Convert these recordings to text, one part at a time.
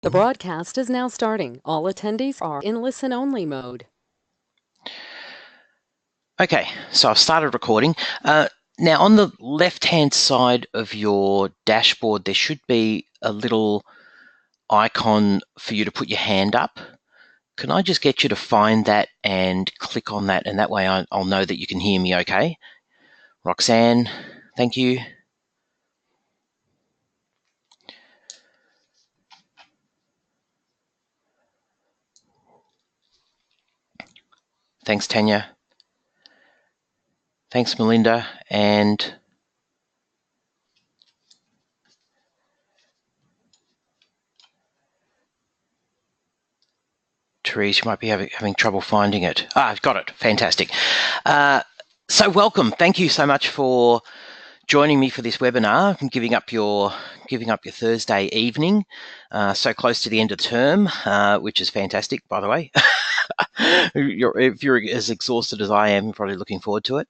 The broadcast is now starting. All attendees are in listen-only mode. Okay, so I've started recording. Now, on the left-hand side of your dashboard, there should be a little icon for you to put your hand up. Can I just get you to find that and click on that, and that way I'll know that you can hear me okay? Roxanne, thank you. Thanks, Tanya. Thanks, Melinda. And Therese, you might be having trouble finding it. I've got it. Fantastic. So welcome. Thank you so much for joining me for this webinar and giving up your Thursday evening, so close to the end of term, which is fantastic, by the way. If you're as exhausted as I am, you're probably looking forward to it.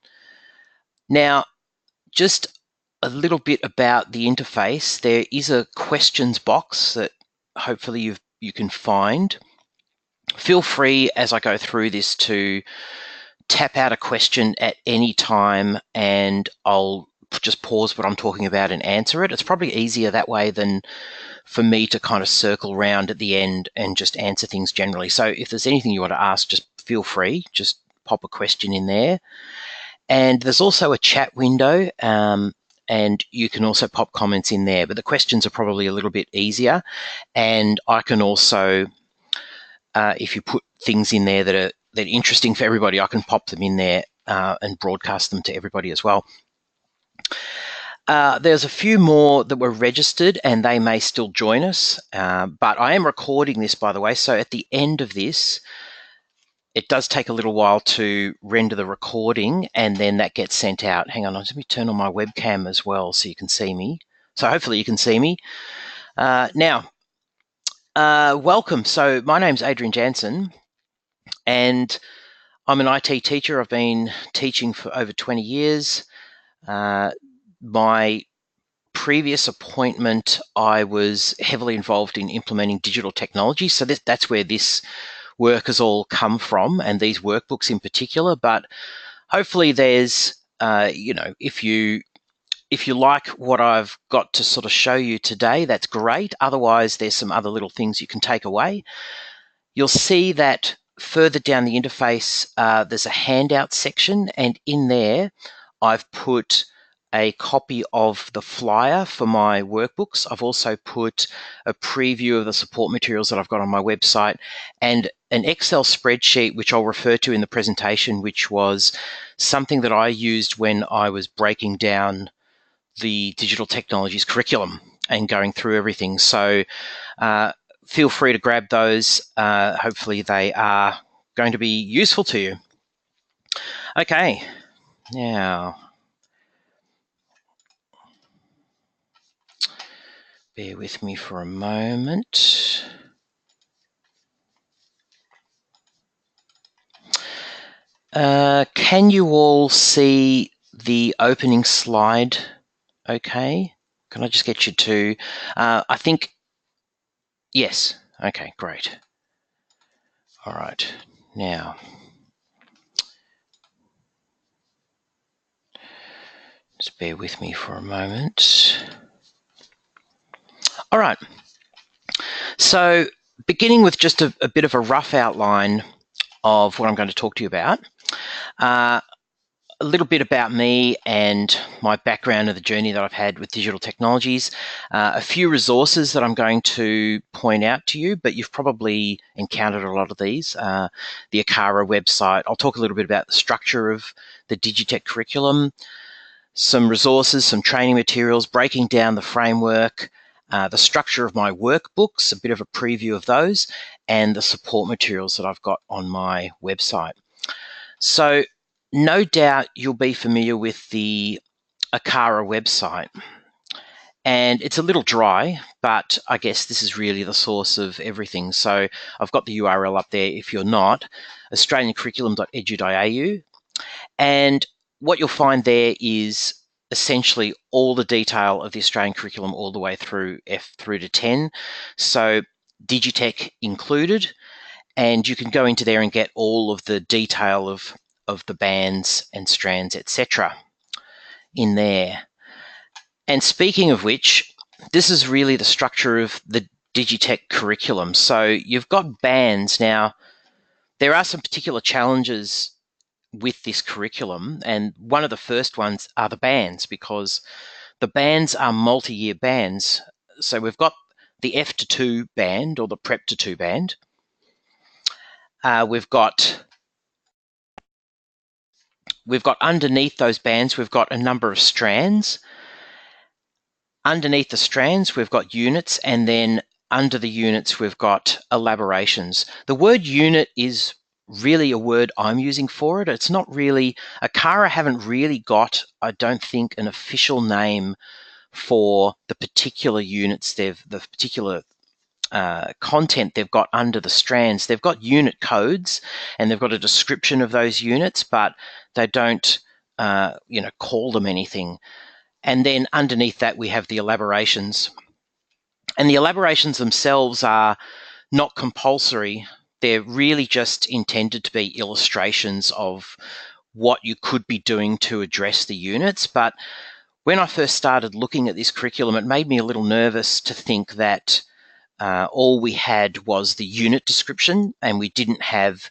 Now, just a little bit about the interface. There is a questions box that hopefully you can find. Feel free as I go through this to tap out a question at any time, and I'll just pause what I'm talking about and answer it. It's probably easier that way than for me to kind of circle around at the end and just answer things generally. So if there's anything you want to ask, just feel free, just pop a question in there. And there's also a chat window, and you can also pop comments in there, but the questions are probably a little bit easier. And I can also, if you put things in there that are interesting for everybody, I can pop them in there and broadcast them to everybody as well. There's a few more that were registered and they may still join us, but I am recording this, by the way, so at the end of this, it does take a little while to render the recording and then that gets sent out. Hang on, let me turn on my webcam as well so you can see me. So hopefully you can see me. Now, welcome. So my name's Adrian Jansen and I'm an IT teacher. I've been teaching for over 20 years. My previous appointment, I was heavily involved in implementing digital technology. So that's where this work has all come from, and these workbooks in particular. But hopefully there's, if you like what I've got to sort of show you today, that's great. Otherwise, there's some other little things you can take away. You'll see that further down the interface, there's a handout section, and in there, I've put a copy of the flyer for my workbooks. I've also put a preview of the support materials that I've got on my website and an Excel spreadsheet, which I'll refer to in the presentation, which was something that I used when I was breaking down the digital technologies curriculum and going through everything. So feel free to grab those. Hopefully they are going to be useful to you. Okay, now, bear with me for a moment. Can you all see the opening slide okay? Can I just get you to, I think, yes. Okay, great. All right, now, just bear with me for a moment. All right, so beginning with just a bit of a rough outline of what I'm going to talk to you about. A little bit about me and my background and the journey that I've had with digital technologies. A few resources that I'm going to point out to you, but you've probably encountered a lot of these. The ACARA website. I'll talk a little bit about the structure of the Digitech curriculum, some resources, some training materials, breaking down the framework, the structure of my workbooks, a bit of a preview of those, and the support materials that I've got on my website. So no doubt you'll be familiar with the ACARA website. And it's a little dry, but I guess this is really the source of everything. So I've got the URL up there if you're not, australiancurriculum.edu.au. And what you'll find there is essentially all the detail of the Australian curriculum all the way through F through to 10. So Digitech included, and you can go into there and get all of the detail of the bands and strands, etc. in there. And speaking of which, this is really the structure of the Digitech curriculum. So you've got bands. Now, there are some particular challenges with this curriculum, and one of the first ones are the bands, because the bands are multi-year bands. So we've got the F to 2 band, or the Prep to 2 band. We've got underneath those bands, we've got a number of strands. Underneath the strands, we've got units, and then under the units, we've got elaborations. The word unit is really a word I'm using for it. It's not really, ACARA haven't really got, I don't think, an official name for the particular units the particular content they've got under the strands. They've got unit codes and they've got a description of those units, but they don't call them anything. And then underneath that, we have the elaborations. And the elaborations themselves are not compulsory. They're really just intended to be illustrations of what you could be doing to address the units. But when I first started looking at this curriculum, it made me a little nervous to think that all we had was the unit description and we didn't have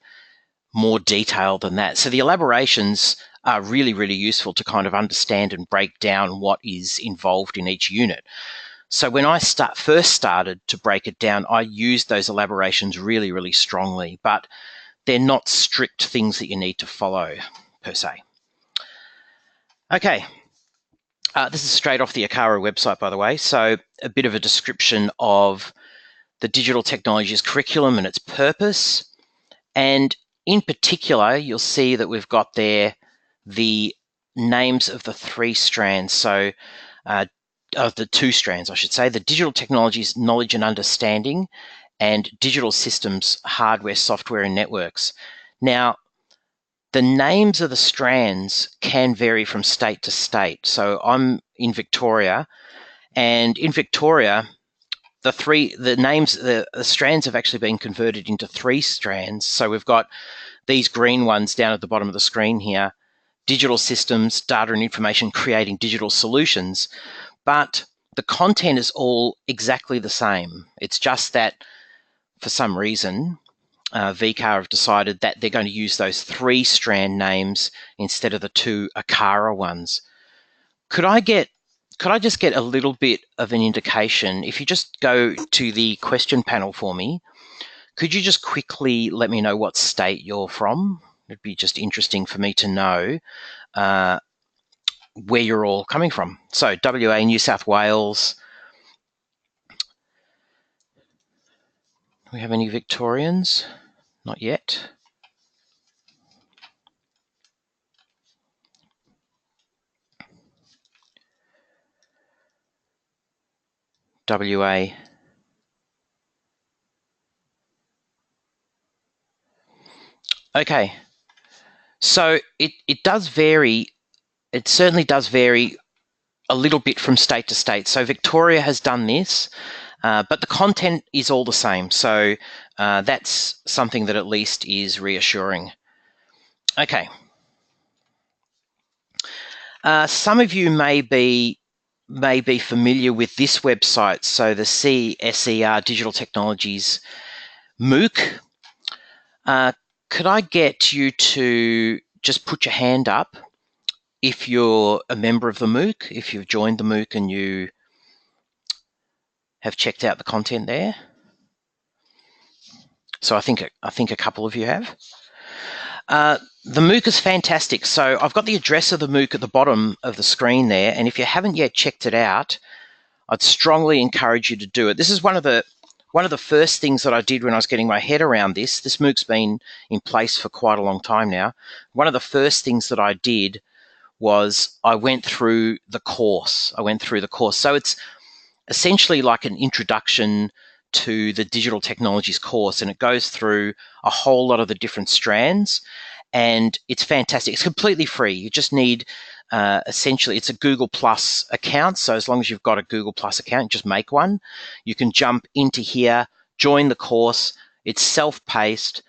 more detail than that. So the elaborations are really, really useful to kind of understand and break down what is involved in each unit. So when I first started to break it down, I used those elaborations really, really strongly, but they're not strict things that you need to follow per se. Okay, this is straight off the ACARA website, by the way. So a bit of a description of the digital technologies curriculum and its purpose. And in particular, you'll see that we've got there the names of the 3 strands. So of the 2 strands, I should say, the digital technologies, knowledge and understanding, and digital systems, hardware, software, and networks. Now, the names of the strands can vary from state to state. So I'm in Victoria, and in Victoria, the strands have actually been converted into 3 strands. So we've got these green ones down at the bottom of the screen here: digital systems, data and information, creating digital solutions. But the content is all exactly the same. It's just that for some reason, VCAR have decided that they're going to use those 3 strand names instead of the 2 ACARA ones. Could I just get a little bit of an indication? If you just go to the question panel for me, could you just quickly let me know what state you're from? It'd be just interesting for me to know where you're all coming from. So WA, New South Wales. Do we have any Victorians? Not yet. WA. Okay. So it does vary. It certainly does vary a little bit from state to state. So Victoria has done this, but the content is all the same. So that's something that at least is reassuring. Okay. Some of you may be familiar with this website. So the CSER Digital Technologies MOOC. Could I get you to just put your hand up if you're a member of the MOOC, if you've joined the MOOC and you have checked out the content there? So I think a couple of you have. The MOOC is fantastic. So I've got the address of the MOOC at the bottom of the screen there, and if you haven't yet checked it out, I'd strongly encourage you to do it. This is one of the first things that I did when I was getting my head around this. This MOOC's been in place for quite a long time now. One of the first things that I did was I went through the course. So it's essentially like an introduction to the digital technologies course, and it goes through a whole lot of the different strands, and it's fantastic. It's completely free. You just need, essentially, it's a Google Plus account. So as long as you've got a Google Plus account, just make one. You can jump into here, join the course. It's self-paced.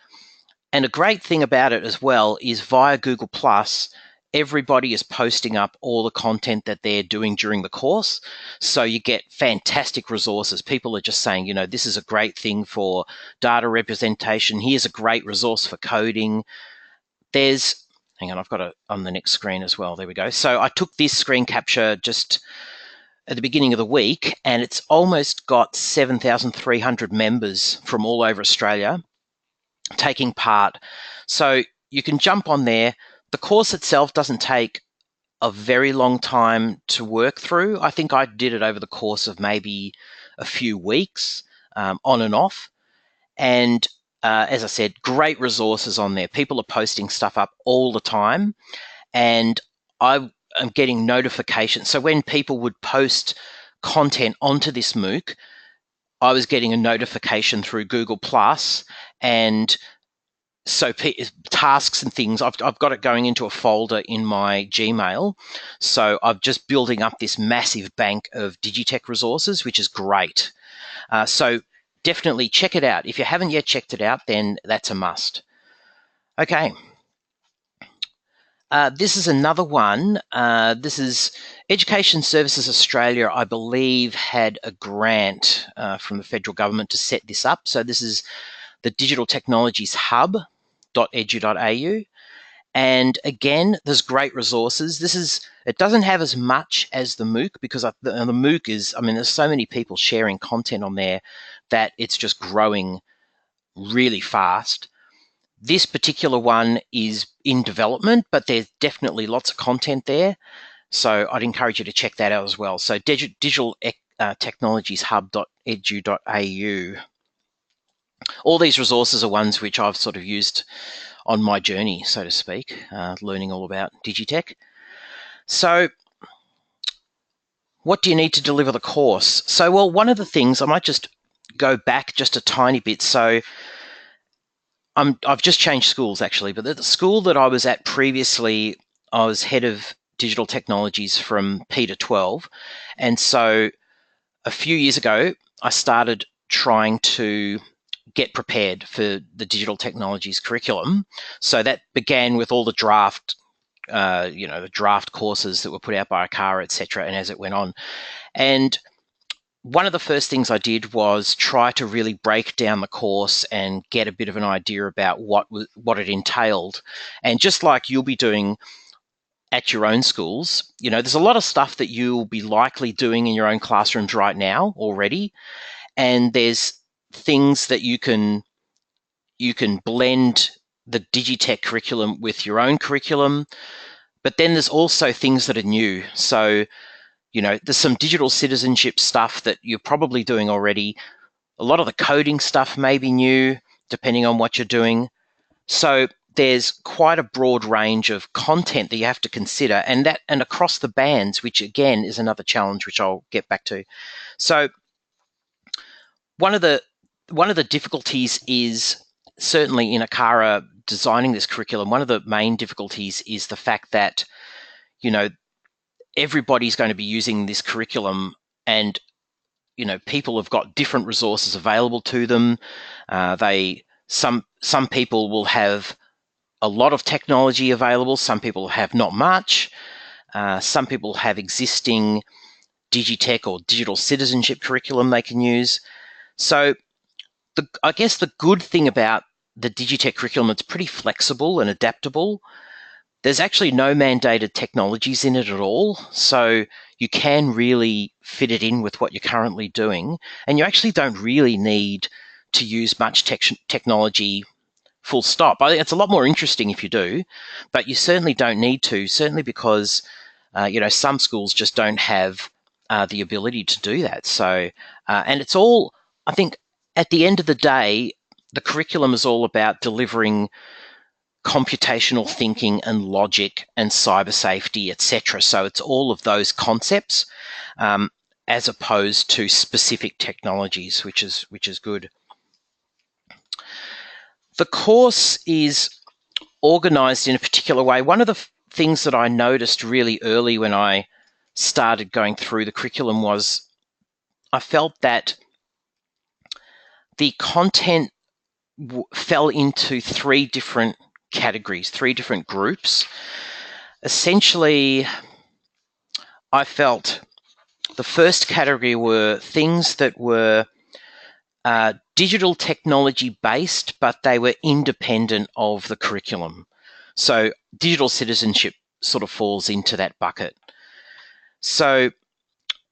And a great thing about it as well is via Google Plus, everybody is posting up all the content that they're doing during the course. So you get fantastic resources. People are just saying, you know, this is a great thing for data representation. Here's a great resource for coding. Hang on, I've got it on the next screen as well. There we go. So I took this screen capture just at the beginning of the week, and it's almost got 7,300 members from all over Australia taking part. So you can jump on there. The course itself doesn't take a very long time to work through. I think I did it over the course of maybe a few weeks, on and off. And as I said, great resources on there. People are posting stuff up all the time, and I am getting notifications. So when people would post content onto this MOOC, I was getting a notification through Google Plus, and so tasks and things, I've got it going into a folder in my Gmail. So I'm just building up this massive bank of Digitech resources, which is great. So definitely check it out. If you haven't yet checked it out, then that's a must. Okay. This is another one. This is Education Services Australia, I believe, had a grant from the federal government to set this up. So this is the Digital Technologies Hub.edu.au. And again, there's great resources. It doesn't have as much as the MOOC, because the MOOC is, I mean, there's so many people sharing content on there that it's just growing really fast. This particular one is in development, but there's definitely lots of content there. So I'd encourage you to check that out as well. So Digital Technologies Hub.edu.au. All these resources are ones which I've sort of used on my journey, so to speak, learning all about Digitech. So what do you need to deliver the course? So, well, one of the things, I might just go back just a tiny bit. So I've just changed schools, actually, but the school that I was at previously, I was head of digital technologies from P to 12. And so a few years ago, I started trying to get prepared for the digital technologies curriculum. So that began with all the draft, the draft courses that were put out by ACARA, etc. And as it went on, and one of the first things I did was try to really break down the course and get a bit of an idea about what it entailed. And just like you'll be doing at your own schools, you know, there's a lot of stuff that you'll be likely doing in your own classrooms right now already, and there's things that you can blend the Digitech curriculum with your own curriculum, but then there's also things that are new. So, you know, there's some digital citizenship stuff that you're probably doing already. A lot of the coding stuff may be new, depending on what you're doing. So there's quite a broad range of content that you have to consider, and across the bands, which again is another challenge, which I'll get back to. So one of the difficulties is, certainly in ACARA designing this curriculum, one of the main difficulties is the fact that, you know, everybody's going to be using this curriculum, and, you know, people have got different resources available to them. Some people will have a lot of technology available. Some people have not much. Some people have existing Digitech or digital citizenship curriculum they can use. So I guess the good thing about the Digitech curriculum, it's pretty flexible and adaptable. There's actually no mandated technologies in it at all, so you can really fit it in with what you're currently doing, and you actually don't really need to use much technology, full stop. I think it's a lot more interesting if you do, but you certainly don't need to, certainly because some schools just don't have the ability to do that. So, and it's all, I think, at the end of the day, the curriculum is all about delivering computational thinking and logic and cyber safety, etc. So it's all of those concepts, as opposed to specific technologies, which is good. The course is organized in a particular way. One of the things that I noticed really early when I started going through the curriculum was I felt that the content fell into three different categories, three different groups. Essentially, I felt the first category were things that were digital technology based, but they were independent of the curriculum. So digital citizenship sort of falls into that bucket. So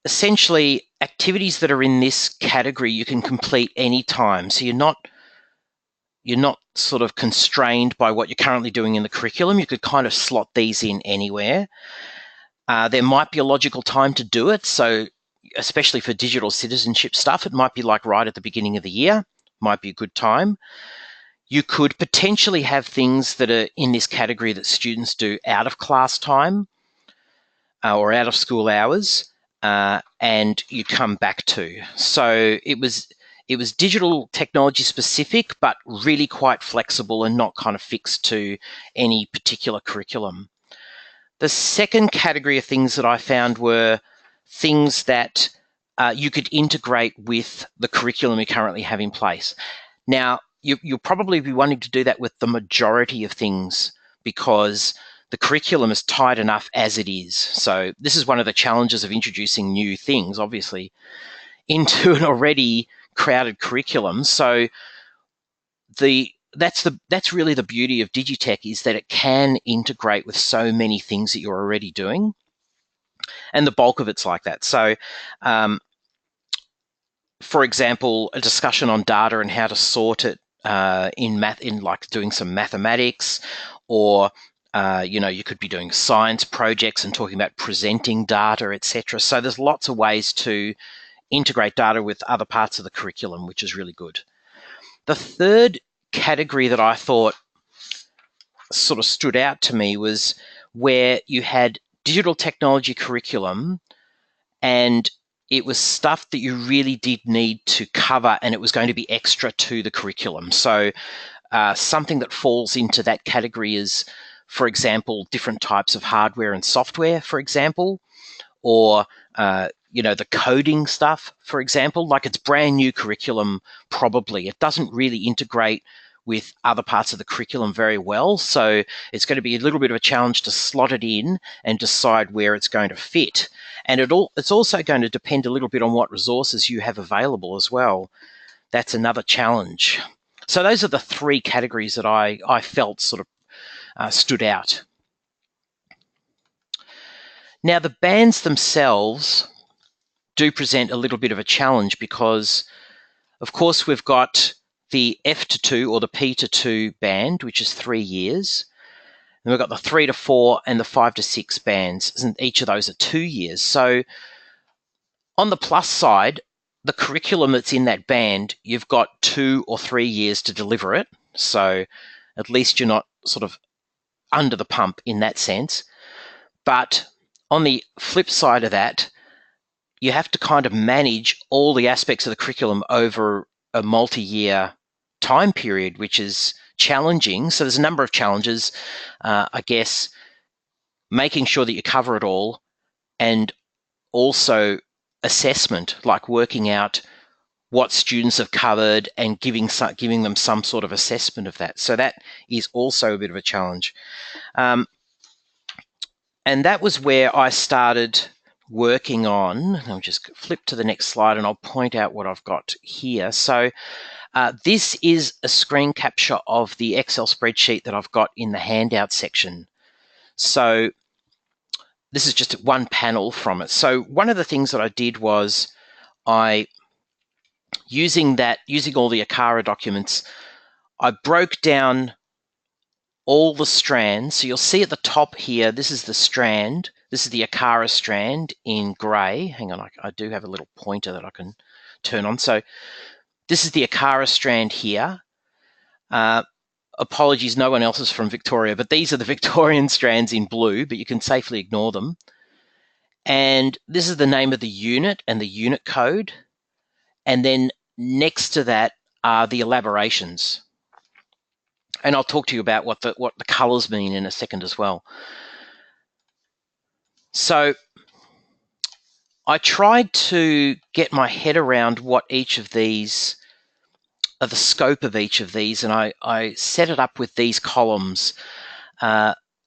essentially, activities that are in this category you can complete any time. So you're not sort of constrained by what you're currently doing in the curriculum. You could kind of slot these in anywhere. There might be a logical time to do it. So especially for digital citizenship stuff, it might be like right at the beginning of the year, might be a good time. You could potentially have things that are in this category that students do out of class time or out of school hours, and you come back to. So it was digital technology specific, but really quite flexible and not kind of fixed to any particular curriculum. The second category of things that I found were things that you could integrate with the curriculum you currently have in place. Now, you'll probably be wanting to do that with the majority of things because the curriculum is tight enough as it is. So this is one of the challenges of introducing new things, obviously, into an already crowded curriculum. So that's really the beauty of Digitech, is that it can integrate with so many things that you're already doing, and the bulk of it's like that. So, for example, a discussion on data and how to sort it in like doing some mathematics, or you could be doing science projects and talking about presenting data, etc. So there's lots of ways to integrate data with other parts of the curriculum, which is really good. The third category that I thought sort of stood out to me was where you had digital technology curriculum and it was stuff that you really did need to cover and it was going to be extra to the curriculum. So something that falls into that category is, for example, different types of hardware and software, for example, or the coding stuff, for example. Like, it's brand new curriculum, probably. It doesn't really integrate with other parts of the curriculum very well. So it's going to be a little bit of a challenge to slot it in and decide where it's going to fit. And it's also going to depend a little bit on what resources you have available as well. That's another challenge. So those are the three categories that I felt sort of stood out. Now, the bands themselves do present a little bit of a challenge because, of course, we've got the F to 2 or the P to 2 band, which is 3 years. And we've got the 3 to 4 and the 5 to 6 bands, and each of those are 2 years. So on the plus side, the curriculum that's in that band, you've got 2 or 3 years to deliver it. So at least you're not sort of under the pump in that sense. But on the flip side of that, you have to kind of manage all the aspects of the curriculum over a multi-year time period, which is challenging. So there's a number of challenges, I guess, making sure that you cover it all, and also assessment, like working out what students have covered and giving them some sort of assessment of that. So that is also a bit of a challenge. And that was where I started working on. I'll just flip to the next slide and I'll point out what I've got here. So this is a screen capture of the Excel spreadsheet that I've got in the handout section. So this is just one panel from it. So one of the things that I did was using all the ACARA documents, I broke down all the strands. So you'll see at the top here, this is the strand. This is the ACARA strand in grey. Hang on, I do have a little pointer that I can turn on. So this is the ACARA strand here. Apologies, no one else is from Victoria, but these are the Victorian strands in blue, but you can safely ignore them. And this is the name of the unit and the unit code. And then next to that are the elaborations. And I'll talk to you about what the colours mean in a second as well. So I tried to get my head around what each of these the scope of each of these, and I set it up with these columns.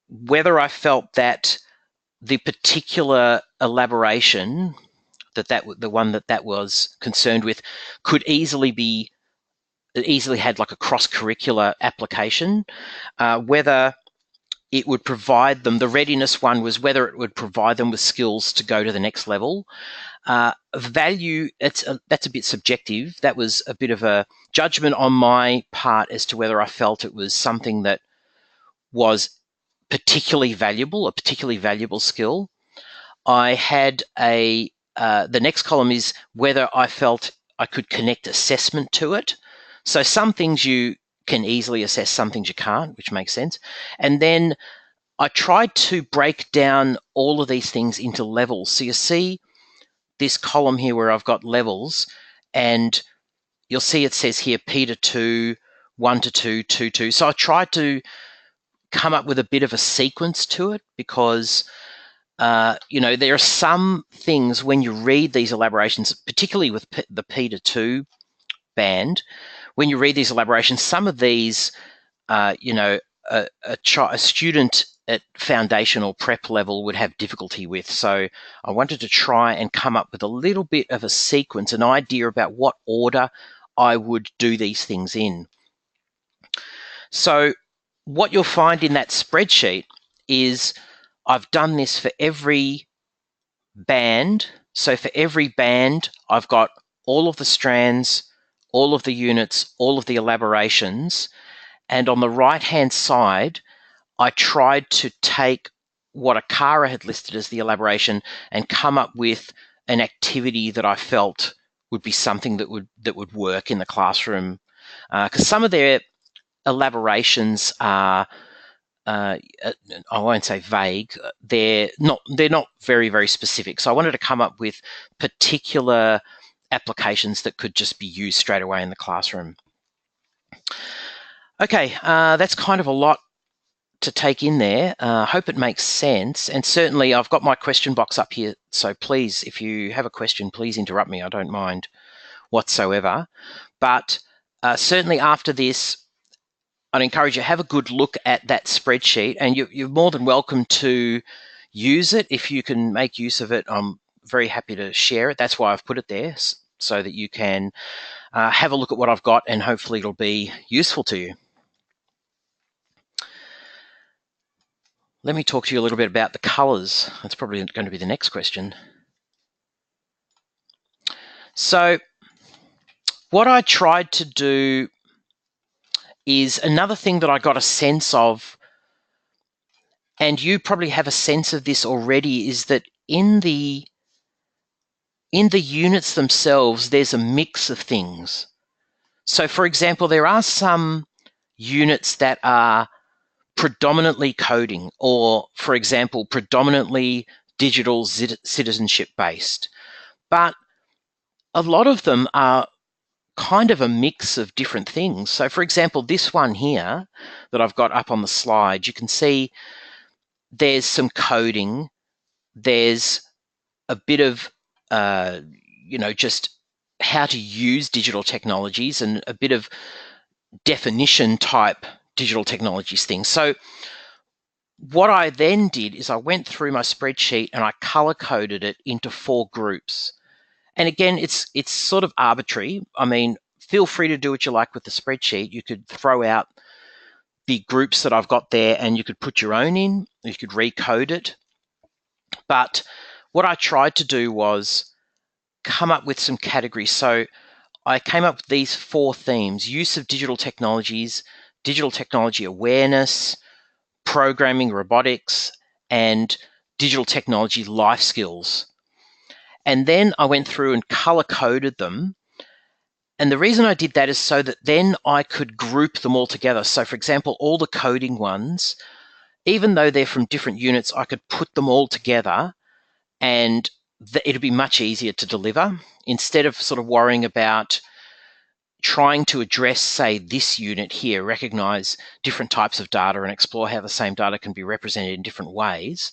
Whether I felt that the particular elaboration the one that was concerned with could easily had like a cross-curricular application, whether it would provide them, the readiness one was whether it would provide them with skills to go to the next level. Value, that's a bit subjective. That was a bit of a judgment on my part as to whether I felt it was something that was particularly valuable, a particularly valuable skill. I had the next column is whether I felt I could connect assessment to it. So some things you can easily assess, some things you can't, which makes sense. And then I tried to break down all of these things into levels. So you see this column here where I've got levels, and you'll see it says here P to 2, 1 to 2, 2 to 2. So I tried to come up with a bit of a sequence to it because there are some things when you read these elaborations, particularly with the P to 2 band, when you read these elaborations, some of these, a student at foundation or prep level would have difficulty with. So I wanted to try and come up with a little bit of a sequence, an idea about what order I would do these things in. So what you'll find in that spreadsheet is I've done this for every band. So for every band, I've got all of the strands, all of the units, all of the elaborations. And on the right-hand side, I tried to take what Akara had listed as the elaboration and come up with an activity that I felt would be something that would work in the classroom. Because some of their elaborations are, I won't say vague, they're not very, very specific. So I wanted to come up with particular applications that could just be used straight away in the classroom. Okay, that's kind of a lot to take in there. Hope it makes sense. And certainly I've got my question box up here. So please, if you have a question, please interrupt me. I don't mind whatsoever. But certainly after this, I'd encourage you to have a good look at that spreadsheet, and you're more than welcome to use it. If you can make use of it, I'm very happy to share it. That's why I've put it there, so that you can have a look at what I've got, and hopefully it'll be useful to you. Let me talk to you a little bit about the colors. That's probably going to be the next question. So what I tried to do is another thing that I got a sense of, and you probably have a sense of this already, is that in the units themselves, there's a mix of things. So for example, there are some units that are predominantly coding, or for example, predominantly digital citizenship based. But a lot of them are kind of a mix of different things. So for example, this one here that I've got up on the slide, you can see there's some coding, there's a bit of, just how to use digital technologies and a bit of definition type digital technologies things. So what I then did is I went through my spreadsheet and I color coded it into 4 groups. And again, it's sort of arbitrary. I mean, feel free to do what you like with the spreadsheet. You could throw out the groups that I've got there and you could put your own in, you could recode it. But what I tried to do was come up with some categories. So I came up with these 4 themes: use of digital technologies, digital technology awareness, programming, robotics, and digital technology life skills. And then I went through and color coded them. And the reason I did that is so that then I could group them all together. So for example, all the coding ones, even though they're from different units, I could put them all together and it'd be much easier to deliver instead of sort of worrying about trying to address, say, this unit here, recognize different types of data and explore how the same data can be represented in different ways.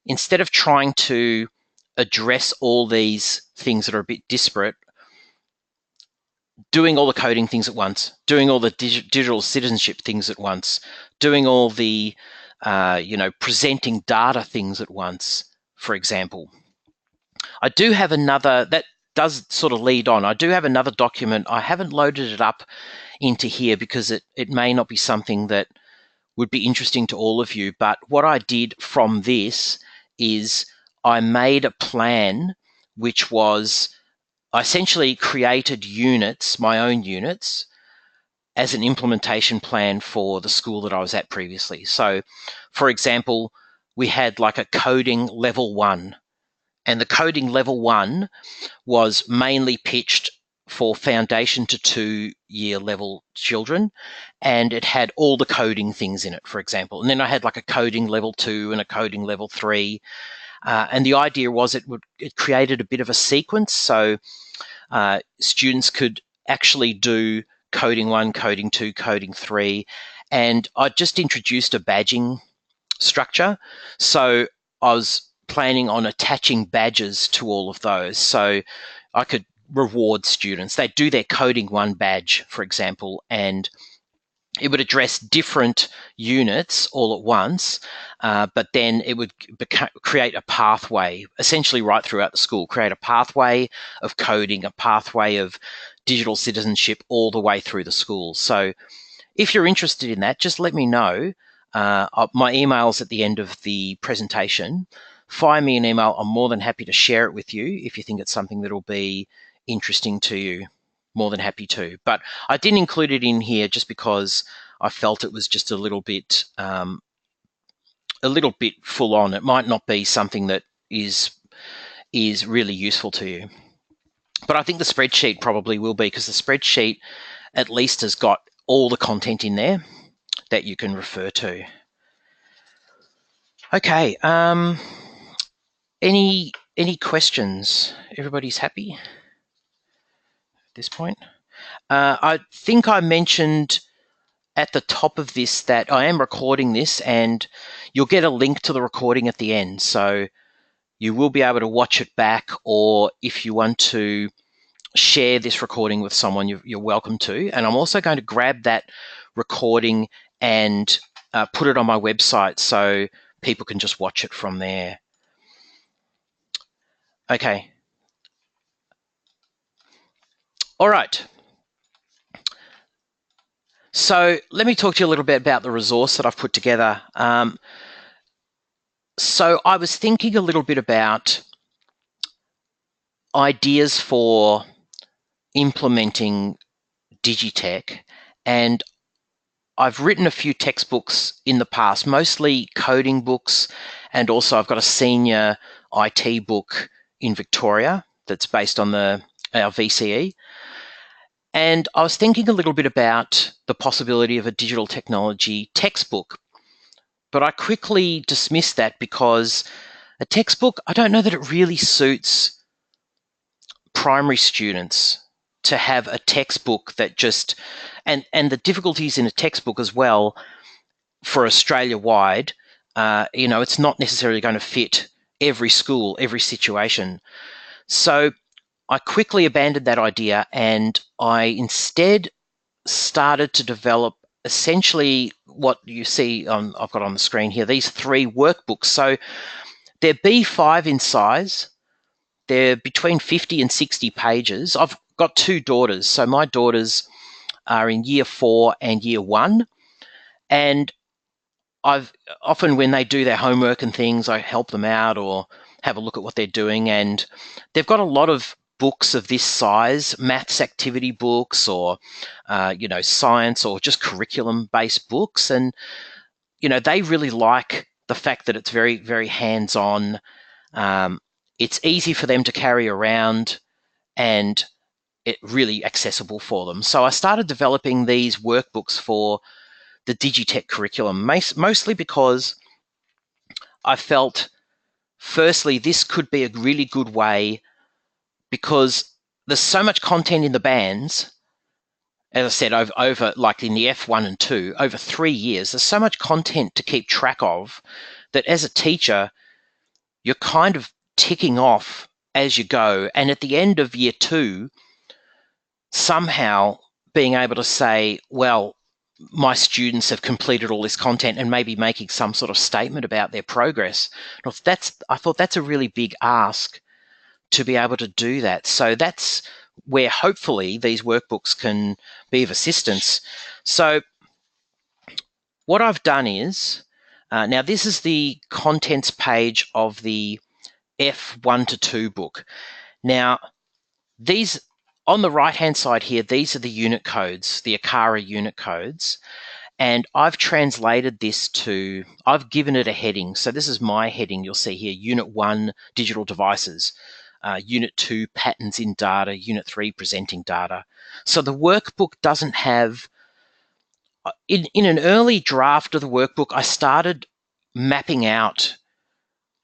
Instead of trying to address all these things that are a bit disparate, doing all the coding things at once, doing all the digital citizenship things at once, doing all the presenting data things at once, for example. I do have another that does sort of lead on. I do have another document. I haven't loaded it up into here because it may not be something that would be interesting to all of you. But what I did from this is I made a plan, which was I essentially created units, my own units, as an implementation plan for the school that I was at previously. So, for example, we had like a coding level 1, and the coding level 1 was mainly pitched for foundation to 2-year level children, and it had all the coding things in it, for example. And then I had like a coding level 2 and a coding level 3. And the idea was it created a bit of a sequence, so students could actually do coding 1, coding 2, coding 3, and I just introduced a badging structure. So I was planning on attaching badges to all of those, so I could reward students. They'd do their coding 1 badge, for example, and it would address different units all at once, but then it would create a pathway, essentially right throughout the school, create a pathway of coding, a pathway of digital citizenship all the way through the school. So if you're interested in that, just let me know. My email's at the end of the presentation. Fire me an email. I'm more than happy to share it with you if you think it's something that will be interesting to you. More than happy to. But I didn't include it in here just because I felt it was just a little bit full on. It might not be something that is really useful to you. But I think the spreadsheet probably will be, because the spreadsheet at least has got all the content in there that you can refer to. Okay. Any questions? Everybody's happy at this point? I think I mentioned at the top of this that I am recording this, and you'll get a link to the recording at the end. So you will be able to watch it back, or if you want to share this recording with someone, you're welcome to. And I'm also going to grab that recording and put it on my website so people can just watch it from there. Okay. All right. So let me talk to you a little bit about the resource that I've put together. So I was thinking a little bit about ideas for implementing Digitech, and I've written a few textbooks in the past, mostly coding books, and also I've got a senior IT book in Victoria that's based on our VCE. And I was thinking a little bit about the possibility of a digital technology textbook, but I quickly dismissed that because a textbook, I don't know that it really suits primary students to have a textbook that just, and the difficulties in a textbook as well for Australia-wide, it's not necessarily going to fit every school, every situation. So I quickly abandoned that idea, and I instead started to develop essentially what you see I've got on the screen here, these 3 workbooks. So they're B5 in size. They're between 50 and 60 pages. I've got 2 daughters. So my daughters are in year 4 and year 1. And I've often, when they do their homework and things, I help them out or have a look at what they're doing. And they've got a lot of books of this size, maths activity books, or science, or just curriculum-based books, and they really like the fact that it's very, very hands-on. It's easy for them to carry around, and it's really accessible for them. So I started developing these workbooks for the Digitech curriculum, mostly because I felt, firstly, this could be a really good way, because there's so much content in the bands, as I said, over like in the F1 and 2, over 3 years, there's so much content to keep track of that as a teacher, you're kind of ticking off as you go. And at the end of year 2, somehow being able to say, well, my students have completed all this content and maybe making some sort of statement about their progress. I thought that's a really big ask to be able to do that. So that's where hopefully these workbooks can be of assistance. So what I've done is, now this is the contents page of the F1 to 2 book. Now, these on the right-hand side here, these are the unit codes, the ACARA unit codes. And I've translated this to, I've given it a heading. So this is my heading, you'll see here, Unit 1, Digital Devices. Unit 2, Patterns in Data. Unit 3, Presenting Data. So the workbook doesn't have, in an early draft of the workbook, I started mapping out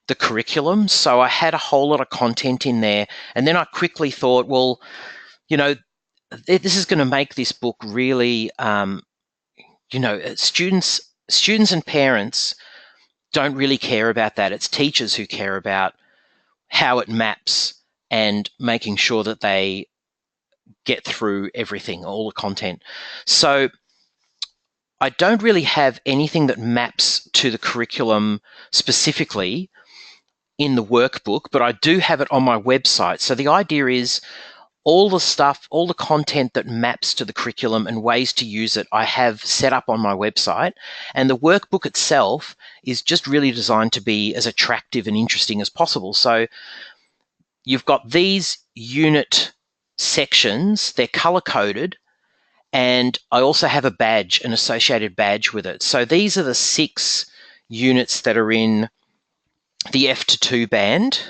the curriculum. So I had a whole lot of content in there. And then I quickly thought, well, you know, this is going to make this book really, students and parents don't really care about that. It's teachers who care about how it maps and making sure that they get through everything, all the content. So I don't really have anything that maps to the curriculum specifically in the workbook, but I do have it on my website. So the idea is all the stuff, all the content that maps to the curriculum and ways to use it, I have set up on my website. And the workbook itself is just really designed to be as attractive and interesting as possible. So you've got these unit sections, they're color-coded, and I also have a badge, an associated badge with it. So these are the 6 units that are in the F to 2 band.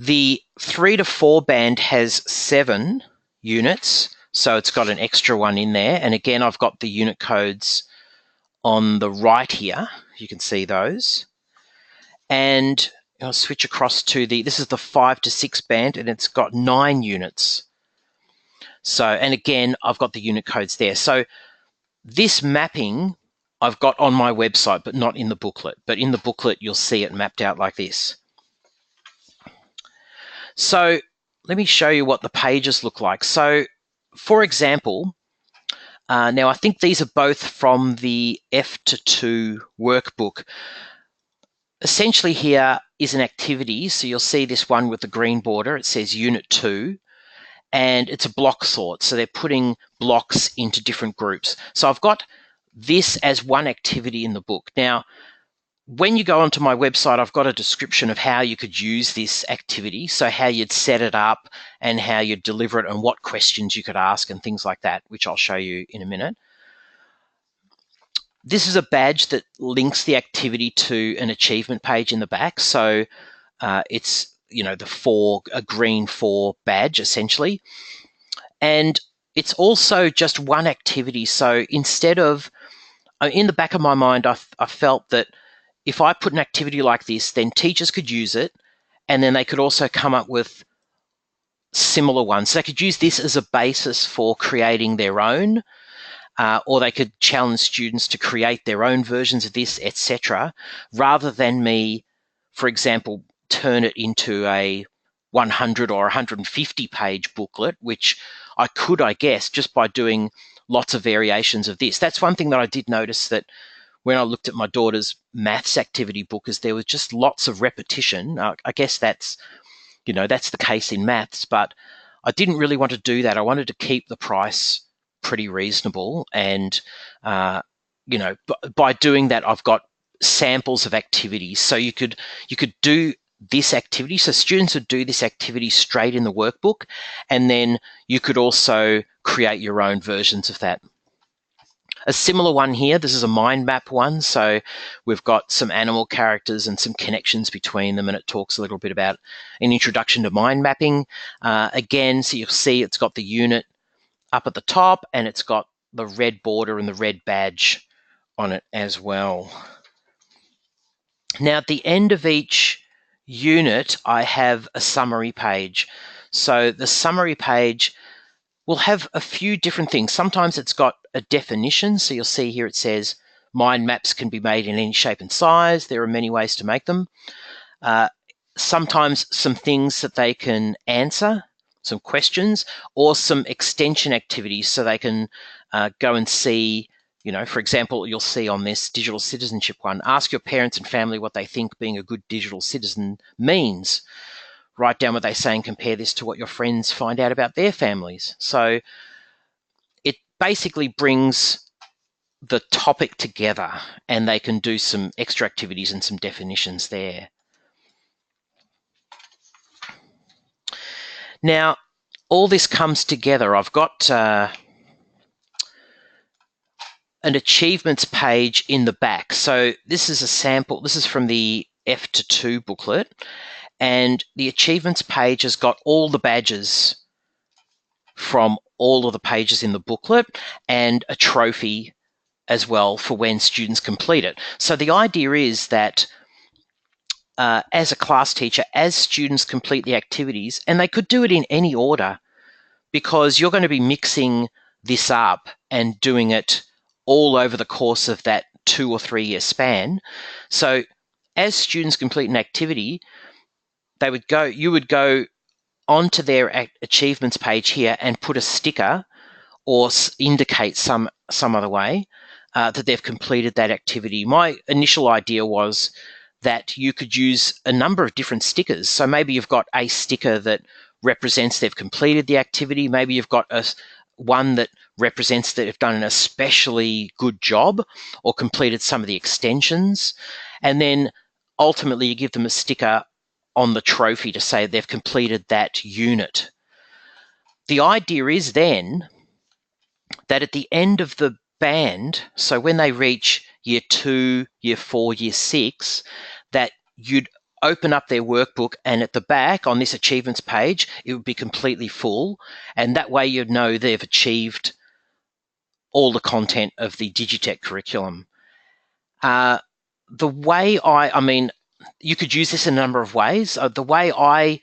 The 3 to 4 band has 7 units, so it's got an extra one in there. And again, I've got the unit codes on the right here. You can see those. And I'll switch across to this is the 5 to 6 band, and it's got 9 units. So, and again, I've got the unit codes there. So this mapping I've got on my website, but not in the booklet. But in the booklet, you'll see it mapped out like this. So let me show you what the pages look like. So for example, now I think these are both from the F to 2 workbook. Essentially here is an activity. So you'll see this one with the green border. It says Unit 2, and it's a block sort. So they're putting blocks into different groups. So I've got this as one activity in the book. Now, when you go onto my website, I've got a description of how you could use this activity, so how you'd set it up and how you'd deliver it and what questions you could ask and things like that, which I'll show you in a minute. This is a badge that links the activity to an achievement page in the back. So it's, a green 4 badge essentially. And it's also just one activity. So instead of, in the back of my mind, I felt that if I put an activity like this, then teachers could use it, and then they could also come up with similar ones. So they could use this as a basis for creating their own, or they could challenge students to create their own versions of this, etc., rather than me, for example, turn it into a 100 or 150 page booklet, which I could, I guess, just by doing lots of variations of this. That's one thing that I did notice, that when I looked at my daughter's maths activity book, is there was just lots of repetition. I guess that's the case in maths, but I didn't really want to do that. I wanted to keep the price pretty reasonable, and by doing that, I've got samples of activities. So you could do this activity. So students would do this activity straight in the workbook, and then you could also create your own versions of that. A similar one here, this is a mind map one. So we've got some animal characters and some connections between them, and it talks a little bit about an introduction to mind mapping. Again, so you'll see it's got the unit up at the top, and it's got the red border and the red badge on it as well. Now, at the end of each unit, I have a summary page. So the summary page will have a few different things. Sometimes it's got a definition. So you'll see here it says mind maps can be made in any shape and size. There are many ways to make them. Sometimes some things that they can answer. questions or some extension activities so they can go and see, for example, you'll see on this digital citizenship one, ask your parents and family what they think being a good digital citizen means. Write down what they say and compare this to what your friends find out about their families. So it basically brings the topic together and they can do some extra activities and some definitions there. Now, all this comes together. I've got an achievements page in the back. So this is a sample. This is from the F to 2 booklet. And the achievements page has got all the badges from all of the pages in the booklet and a trophy as well for when students complete it. So the idea is that as a class teacher, as students complete the activities, and they could do it in any order because you're going to be mixing this up and doing it all over the course of that 2 or 3 year span. So as students complete an activity, you would go onto their achievements page here and put a sticker or indicate some other way that they've completed that activity. My initial idea was that you could use a number of different stickers. So maybe you've got a sticker that represents they've completed the activity. Maybe you've got one that represents that they've done an especially good job or completed some of the extensions. And then ultimately you give them a sticker on the trophy to say they've completed that unit. The idea is then that at the end of the band, so when they reach year 2, year 4, year 6, that you'd open up their workbook and at the back on this achievements page, it would be completely full. And that way you'd know they've achieved all the content of the Digitech curriculum. The way I mean, you could use this in a number of ways. The way I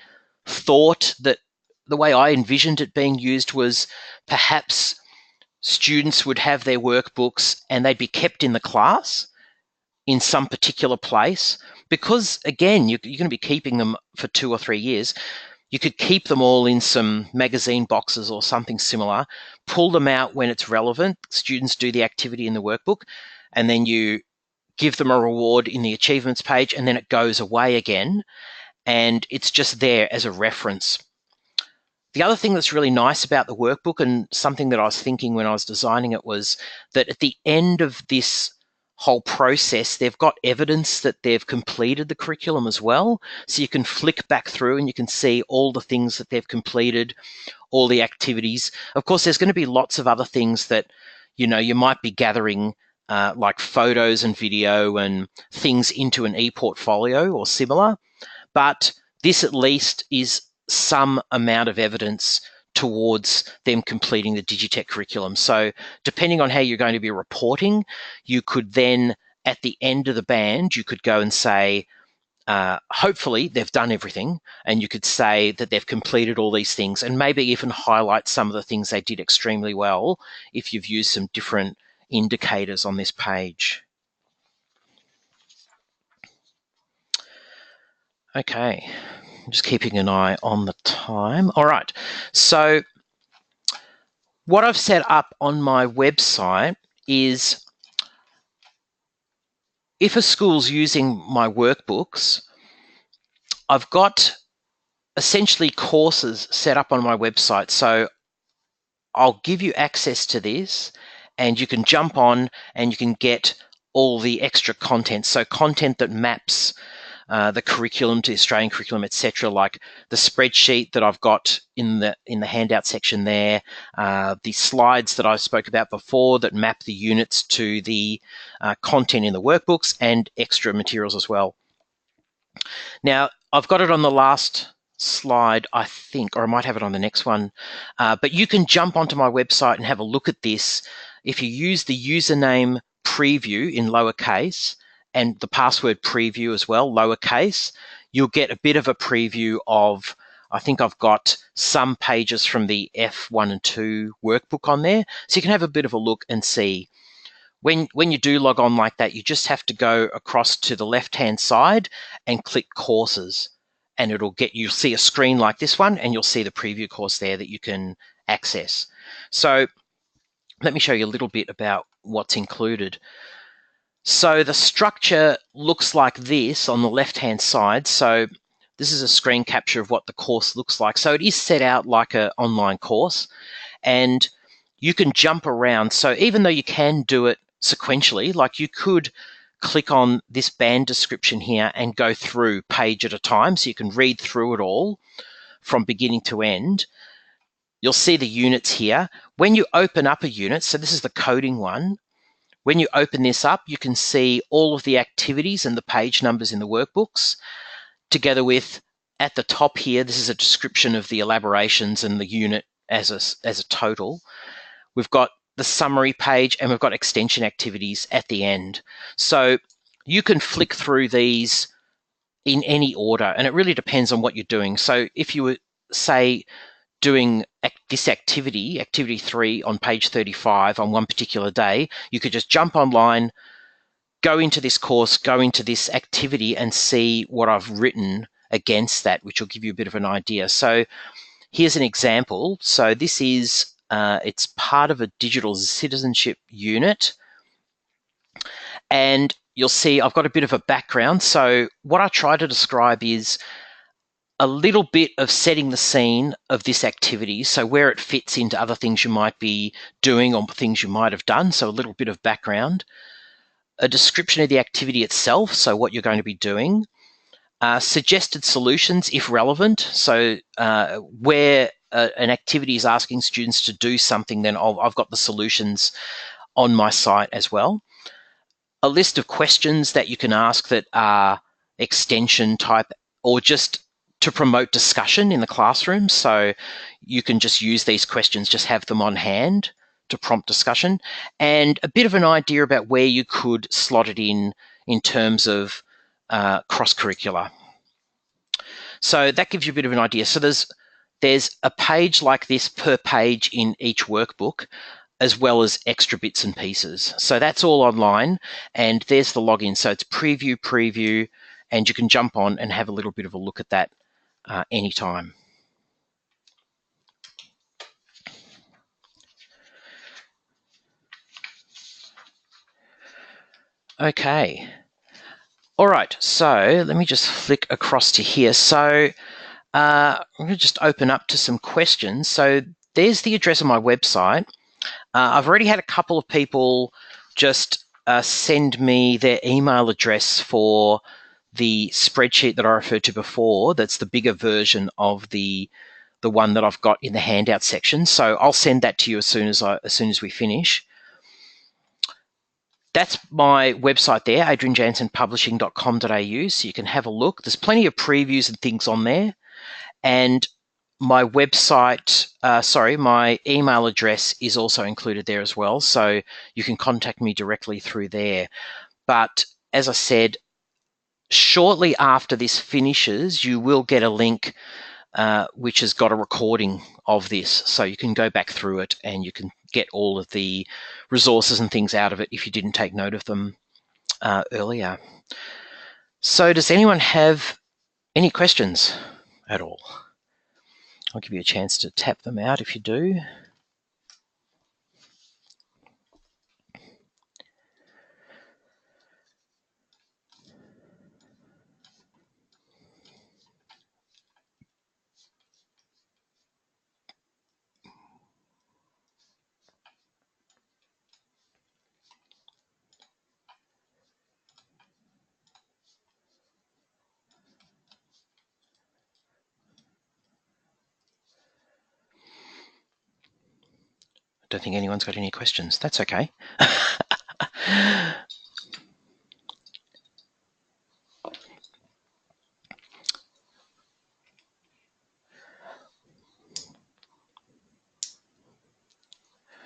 envisioned it being used was perhaps students would have their workbooks and they'd be kept in the class in some particular place because, again, you're going to be keeping them for 2 or 3 years. You could keep them all in some magazine boxes or something similar, pull them out when it's relevant. Students do the activity in the workbook, and then you give them a reward in the achievements page, and then it goes away again, and it's just there as a reference. The other thing that's really nice about the workbook, and something that I was thinking when I was designing it, was that at the end of this whole process, they've got evidence that they've completed the curriculum as well. So you can flick back through and you can see all the things that they've completed, all the activities. Of course, there's going to be lots of other things that, you might be gathering like photos and video and things into an e-portfolio or similar. But this at least is some amount of evidence towards them completing the Digitech curriculum. So depending on how you're going to be reporting, you could then, at the end of the band, you could go and say, hopefully they've done everything, and you could say that they've completed all these things and maybe even highlight some of the things they did extremely well if you've used some different indicators on this page. Okay. I'm just keeping an eye on the time. All right. So what I've set up on my website is if a school's using my workbooks, I've got essentially courses set up on my website. So I'll give you access to this and you can jump on and you can get all the extra content. So content that maps the curriculum to the Australian curriculum, etc., like the spreadsheet that I've got in the handout section there, the slides that I spoke about before that map the units to the content in the workbooks, and extra materials as well. Now, I've got it on the last slide, I think, or I might have it on the next one, but you can jump onto my website and have a look at this. If you use the username preview in lowercase, and the password preview as well, lowercase, you'll get a bit of a preview of, I think I've got some pages from the F1 and 2 workbook on there. So you can have a bit of a look and see. When you do log on like that, you just have to go across to the left-hand side and click courses. and you'll see a screen like this one, and you'll see the preview course there that you can access. So let me show you a little bit about what's included. So the structure looks like this on the left-hand side. So this is a screen capture of what the course looks like. So it is set out like an online course, and you can jump around. So even though you can do it sequentially, like you could click on this band description here and go through page at a time, so you can read through it all from beginning to end. You'll see the units here. When you open up a unit, so this is the coding one, when you open this up, you can see all of the activities and the page numbers in the workbooks, together with, at the top here, this is a description of the elaborations and the unit as a total. We've got the summary page, and we've got extension activities at the end. So you can flick through these in any order, and it really depends on what you're doing. So if you were, say, doing this activity 3 on page 35 on one particular day, you could just jump online, go into this course, go into this activity, and see what I've written against that, which will give you a bit of an idea. So here's an example. So this is, it's part of a digital citizenship unit. And you'll see I've got a bit of a background. So what I try to describe is a little bit of setting the scene of this activity, so where it fits into other things you might be doing or things you might have done, so a little bit of background. A description of the activity itself, so what you're going to be doing. Suggested solutions if relevant, so where an activity is asking students to do something, then I've got the solutions on my site as well. A list of questions that you can ask that are extension type or just to promote discussion in the classroom. So you can just use these questions, just have them on hand to prompt discussion, and a bit of an idea about where you could slot it in terms of cross-curricular. So that gives you a bit of an idea. So there's a page like this per page in each workbook, as well as extra bits and pieces. So that's all online, and there's the login. So it's preview, and you can jump on and have a little bit of a look at that anytime. Okay. All right, so let me just flick across to here. So I'm going to just open up to some questions. So there's the address of my website. I've already had a couple of people just send me their email address for the spreadsheet that I referred to before. That's the bigger version of the one that I've got in the handout section. So I'll send that to you as soon as we finish. That's my website there, adrianjansenpublishing.com.au, so you can have a look. There's plenty of previews and things on there. And my website, my email address is also included there as well, so you can contact me directly through there. But as I said, shortly after this finishes, you will get a link which has got a recording of this, so you can go back through it and you can get all of the resources and things out of it if you didn't take note of them earlier. So does anyone have any questions at all? I'll give you a chance to tap them out if you do. I don't think anyone's got any questions. That's okay.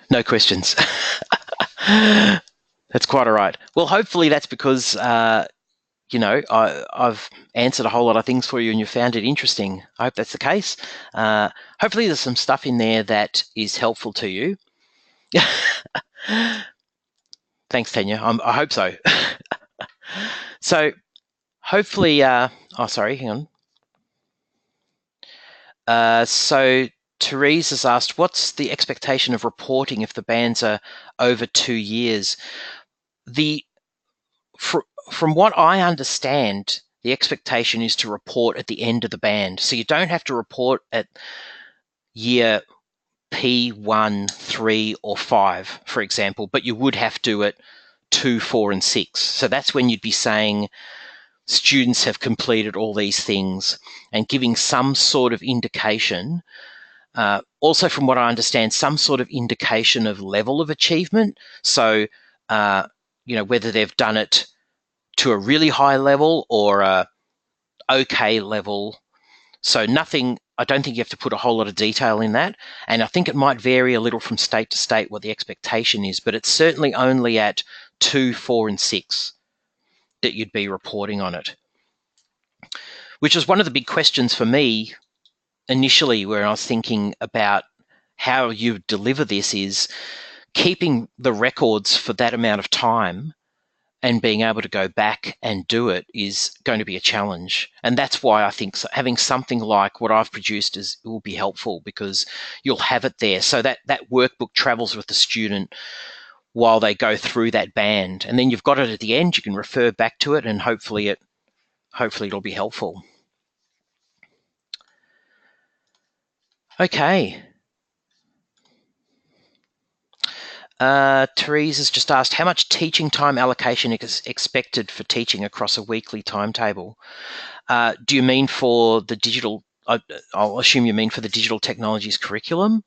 No questions. That's quite all right. Well, hopefully that's because, I've answered a whole lot of things for you and you found it interesting. I hope that's the case. Hopefully there's some stuff in there that is helpful to you. Thanks, Tanya. I hope so. So hopefully, sorry, hang on. So Therese has asked, what's the expectation of reporting if the bans are over 2 years? From what I understand, the expectation is to report at the end of the band. So you don't have to report at year P1, 3, or 5, for example, but you would have to at 2, 4, and 6. So that's when you'd be saying students have completed all these things and giving some sort of indication. Also, from what I understand, some sort of indication of level of achievement. So, whether they've done it to a really high level or a okay level. So nothing, I don't think you have to put a whole lot of detail in that. And I think it might vary a little from state to state what the expectation is, but it's certainly only at 2, 4, and 6 that you'd be reporting on it. Which was one of the big questions for me initially where I was thinking about how you deliver this is keeping the records for that amount of time and being able to go back and do it is going to be a challenge. And that's why I think having something like what I've produced will be helpful, because you'll have it there. So that workbook travels with the student while they go through that band. And then you've got it at the end, you can refer back to it, and hopefully it'll be helpful. Okay. Therese has just asked, how much teaching time allocation is expected for teaching across a weekly timetable? Do you mean for the digital, I'll assume you mean for the digital technologies curriculum?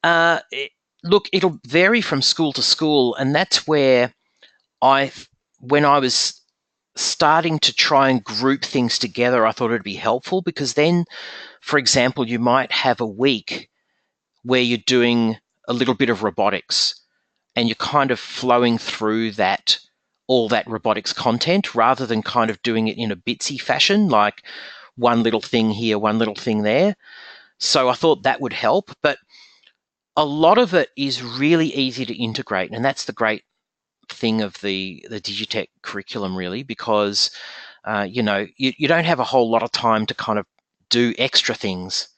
Look, it'll vary from school to school, and that's where when I was starting to try and group things together, I thought it'd be helpful, because then, for example, you might have a week where you're doing a little bit of robotics and you're kind of flowing through all that robotics content rather than kind of doing it in a bitsy fashion, like one little thing here, one little thing there. So I thought that would help, but a lot of it is really easy to integrate, and that's the great thing of the Digitech curriculum, really, because you don't have a whole lot of time to kind of do extra things.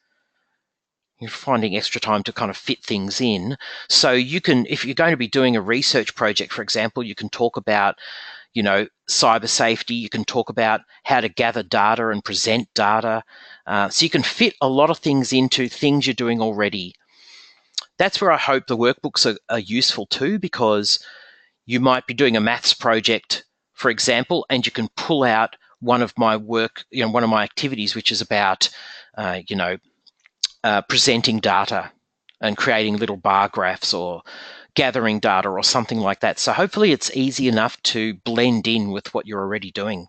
You're finding extra time to kind of fit things in. So you can, if you're going to be doing a research project, for example, you can talk about, cyber safety. You can talk about how to gather data and present data. So you can fit a lot of things into things you're doing already. That's where I hope the workbooks are useful too, because you might be doing a maths project, for example, and you can pull out one of my work, one of my activities, which is about, presenting data and creating little bar graphs or gathering data or something like that. So hopefully it's easy enough to blend in with what you're already doing.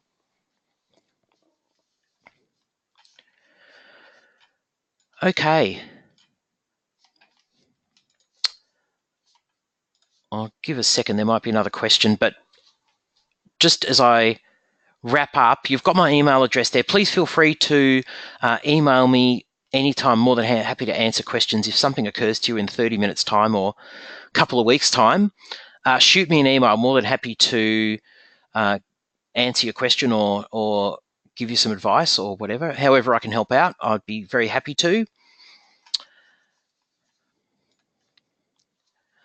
Okay. I'll give a second. There might be another question, but just as I wrap up, you've got my email address there. Please feel free to email me anytime. More than happy to answer questions. If something occurs to you in 30 minutes time or a couple of weeks time, shoot me an email. I'm more than happy to answer your question or give you some advice or whatever. However I can help out, I'd be very happy to.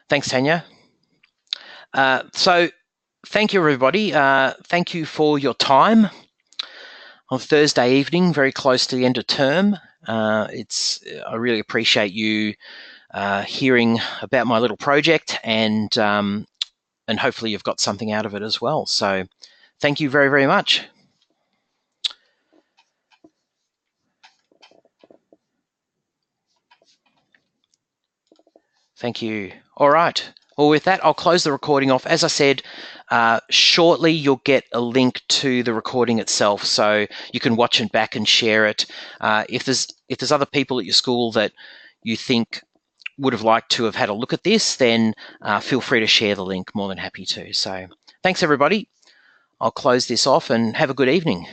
Thanks, Tanya. So thank you, everybody. Thank you for your time on Thursday evening, very close to the end of term. I really appreciate you hearing about my little project, and hopefully you've got something out of it as well. So thank you very, very much. Thank you. All right. Well, with that, I'll close the recording off. As I said, shortly you'll get a link to the recording itself, so you can watch it back and share it. If there's other people at your school that you think would have liked to have had a look at this, then feel free to share the link. More than happy to. So thanks, everybody. I'll close this off and have a good evening.